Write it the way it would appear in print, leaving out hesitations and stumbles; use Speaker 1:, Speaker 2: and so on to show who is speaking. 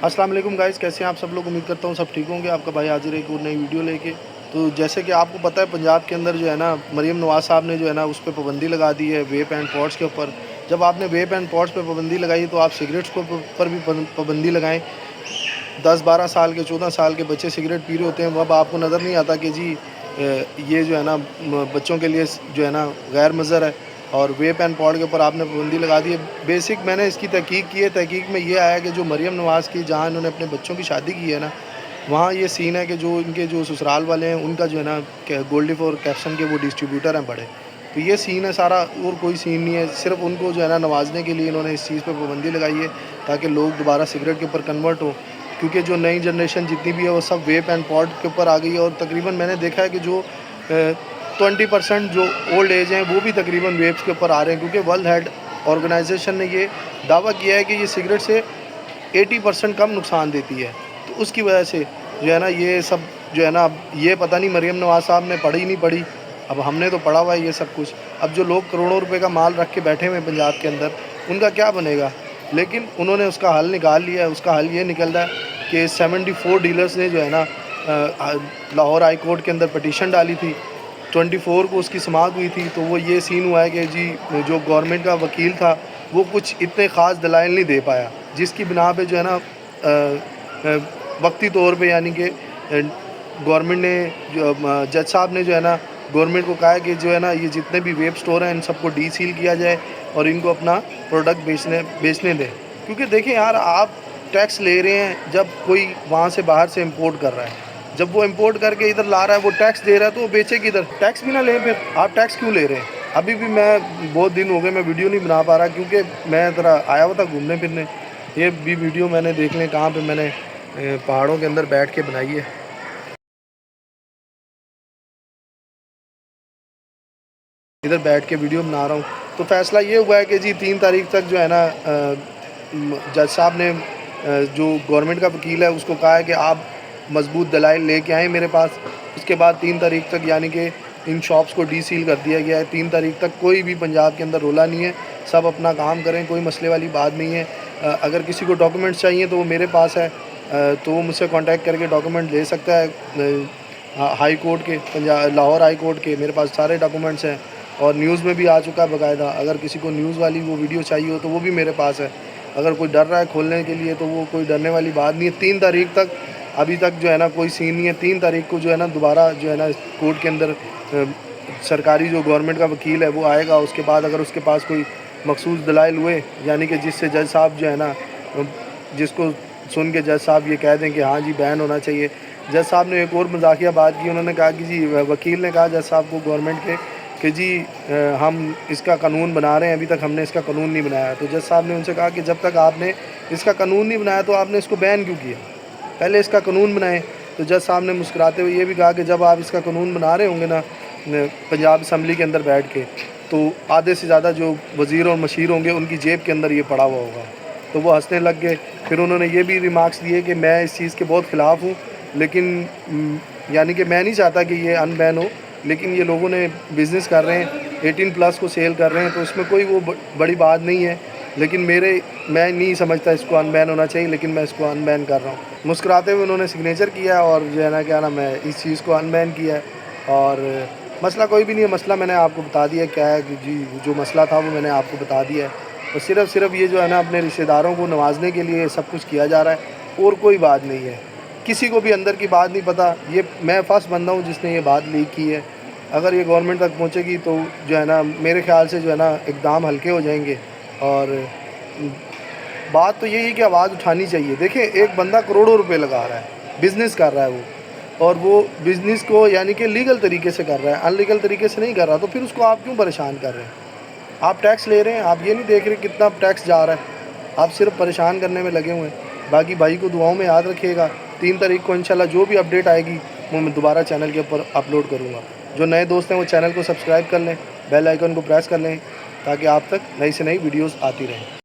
Speaker 1: अस्सलाम वालेकुम गाइस, कैसे हैं आप सब लोग। उम्मीद करता हूँ सब ठीक होंगे। आपका भाई हाजिर है एक और नई वीडियो लेके। तो जैसे कि आपको पता है, पंजाब के अंदर जो है ना, मरीम नवाज़ साहब ने जो है ना उस पे पाबंदी लगा दी है वेप एंड पॉड्स के ऊपर। जब आपने वेप एंड पॉड्स पे पाबंदी लगाई तो आप सिगरेट्स को पर भी पाबंदी लगाएं। 10-12 साल के 14 साल के बच्चे सिगरेट पी रहे होते हैं, अब आपको नज़र नहीं आता कि जी ये जो है ना बच्चों के लिए जो है ना गैर मज़र है। और वेप एंड पॉड के ऊपर आपने पाबंदी लगा दी है। बेसिक मैंने इसकी तहकीक की है, तहकीक में ये आया कि जो मरीम नवाज़ की जहाँ इन्होंने अपने बच्चों की शादी की है ना, वहाँ ये सीन है कि जो इनके जो ससुराल वाले हैं उनका जो है ना गोल्डी फॉर कैप्शन के वो डिस्ट्रीब्यूटर हैं बड़े। तो ये सीन है सारा, और कोई सीन नहीं है। सिर्फ उनको जो है ना नवाजने के लिए इन्होंने इस चीज़ पे पाबंदी लगाई है ताकि लोग दोबारा सिगरेट के ऊपर कन्वर्ट हो। क्योंकि जो नई जनरेशन जितनी भी है वो सब वेप एंड पॉड के ऊपर आ गई है। और तकरीबन मैंने देखा है कि जो 20% जो ओल्ड एज हैं वो भी तकरीबन वेप्स के ऊपर आ रहे हैं। क्योंकि वर्ल्ड हेल्थ ऑर्गेनाइजेशन ने ये दावा किया है कि ये सिगरेट से 80% कम नुकसान देती है। तो उसकी वजह से जो है ना ये सब जो है ना, अब ये पता नहीं मरीम नवाज़ साहब ने पढ़ी नहीं पढ़ी, अब हमने तो पढ़ा हुआ है ये सब कुछ। अब जो लोग करोड़ों रुपए का माल रख के बैठे हुए हैं पंजाब के अंदर, उनका क्या बनेगा। लेकिन उन्होंने उसका हल निकाल लिया है। उसका हल ये निकल रहा है कि 74 डीलर्स ने जो है ना लाहौर हाई कोर्ट के अंदर पटिशन डाली थी। 24 को उसकी समाअत हुई थी। तो वो ये सीन हुआ है कि जी जो गवर्नमेंट का वकील था वो कुछ इतने ख़ास दलाइल नहीं दे पाया, जिसकी बिना पे जो है ना वक्ती तौर पे यानी कि गवर्नमेंट ने जो जज साहब ने जो है ना गवर्नमेंट को कहा है कि जो है ना ये जितने भी वेब स्टोर हैं इन सबको डी सील किया जाए और इनको अपना प्रोडक्ट बेचने दें। क्योंकि देखें यार, आप टैक्स ले रहे हैं जब कोई वहाँ से बाहर से इंपोर्ट कर रहा है, जब वो इंपोर्ट करके इधर ला रहा है वो टैक्स दे रहा है, तो वो बेचे किधर। टैक्स भी ना लें फिर आप टैक्स क्यों ले रहे हैं। अभी भी मैं बहुत दिन हो गए मैं वीडियो नहीं बना पा रहा क्योंकि मैं ज़रा आया हुआ था घूमने फिरने। ये भी वीडियो मैंने देख लें कहाँ पे मैंने पहाड़ों के अंदर बैठ के बनाई है। इधर बैठ के वीडियो बना रहा हूँ। तो फ़ैसला ये हुआ है कि जी 3 तारीख तक जो है ना जज साहब ने जो गवर्नमेंट का वकील है उसको कहा है कि आप मजबूत दलाइल लेके आएँ मेरे पास। उसके बाद 3 तारीख तक यानी कि इन शॉप्स को डी सील कर दिया गया है। 3 तारीख तक कोई भी पंजाब के अंदर रोला नहीं है, सब अपना काम करें, कोई मसले वाली बात नहीं है। अगर किसी को डॉक्यूमेंट्स चाहिए तो वो मेरे पास है, तो वो मुझसे कांटेक्ट करके डॉक्यूमेंट ले सकता है। हाई कोर्ट के लाहौर हाई कोर्ट के मेरे पास सारे डॉक्यूमेंट्स हैं और न्यूज़ में भी आ चुका है बाकायदा। अगर किसी को न्यूज़ वाली वो वीडियो चाहिए हो तो वो भी मेरे पास है। अगर कोई डर रहा है खोलने के लिए तो वो कोई डरने वाली बात नहीं है। 3 तारीख तक अभी तक जो है ना कोई सीन नहीं है। 3 तारीख को जो है ना दोबारा जो है ना कोर्ट के अंदर सरकारी जो गवर्नमेंट का वकील है वो आएगा। उसके बाद अगर उसके पास कोई मखसूस दलाइल हुए यानी कि जिससे जज साहब जो है ना जिसको सुन के जज साहब ये कह दें कि हाँ जी बैन होना चाहिए। जज साहब ने एक और मजाकिया बात की, उन्होंने कहा कि जी वकील ने कहा जज साहब को गवर्नमेंट के कि जी हम इसका कानून बना रहे हैं, अभी तक हमने इसका कानून नहीं बनाया। तो जज साहब ने उनसे कहा कि जब तक आपने इसका कानून नहीं बनाया तो आपने इसको बैन क्यों किया, पहले इसका कानून बनाएं। तो जज साहब ने मुस्कुराते हुए ये भी कहा कि जब आप इसका कानून बना रहे होंगे ना पंजाब असम्बली के अंदर बैठ के, तो आधे से ज़्यादा जो वज़ीर और मशीर होंगे उनकी जेब के अंदर ये पड़ा हुआ होगा। तो वो हंसने लग गए। फिर उन्होंने ये भी रिमार्क्स दिए कि मैं इस चीज़ के बहुत ख़िलाफ़ हूँ, लेकिन यानी कि मैं नहीं चाहता कि ये अनबैन हो, लेकिन ये लोगों ने बिज़नेस कर रहे हैं 18+ को सेल कर रहे हैं तो इसमें कोई वो बड़ी बात नहीं है। लेकिन मैं नहीं समझता इसको अनबैन होना चाहिए, लेकिन मैं इसको अनबैन कर रहा हूँ। मुस्कुराते हुए उन्होंने सिग्नेचर किया और जो है ना क्या नाम है इस चीज़ को अनबैन किया है। और मसला कोई भी नहीं है, मसला मैंने आपको बता दिया क्या है कि जी जो मसला था वो मैंने आपको बता दिया है। और सिर्फ़ ये जो है ना अपने रिश्तेदारों को नवाजने के लिए सब कुछ किया जा रहा है और कोई बात नहीं है। किसी को भी अंदर की बात नहीं पता। ये मैं फर्स्ट बंदा हूँ जिसने ये बात लीक की है। अगर ये गवर्नमेंट तक पहुँचेगी तो जो है ना मेरे ख़्याल से जो है ना इक़दाम हल्के हो जाएंगे। और बात तो यही है कि आवाज़ उठानी चाहिए। देखें, एक बंदा करोड़ों रुपए लगा रहा है, बिज़नेस कर रहा है वो, और वो बिज़नेस को यानी कि लीगल तरीके से कर रहा है, अनलीगल तरीके से नहीं कर रहा। तो फिर उसको आप क्यों परेशान कर रहे हैं। आप टैक्स ले रहे हैं, आप ये नहीं देख रहे कितना टैक्स जा रहा है, आप सिर्फ परेशान करने में लगे हुए हैं। बाकी भाई को दुआओं में याद रखिएगा। 3 तारीख को इंशाल्लाह जो भी अपडेट आएगी वो मैं दोबारा चैनल के ऊपर अपलोड करूँगा। जो नए दोस्त हैं वो चैनल को सब्सक्राइब कर लें, बेल आइकन को प्रेस कर लें ताकि आप तक नई से नई वीडियोज़ आती रहें।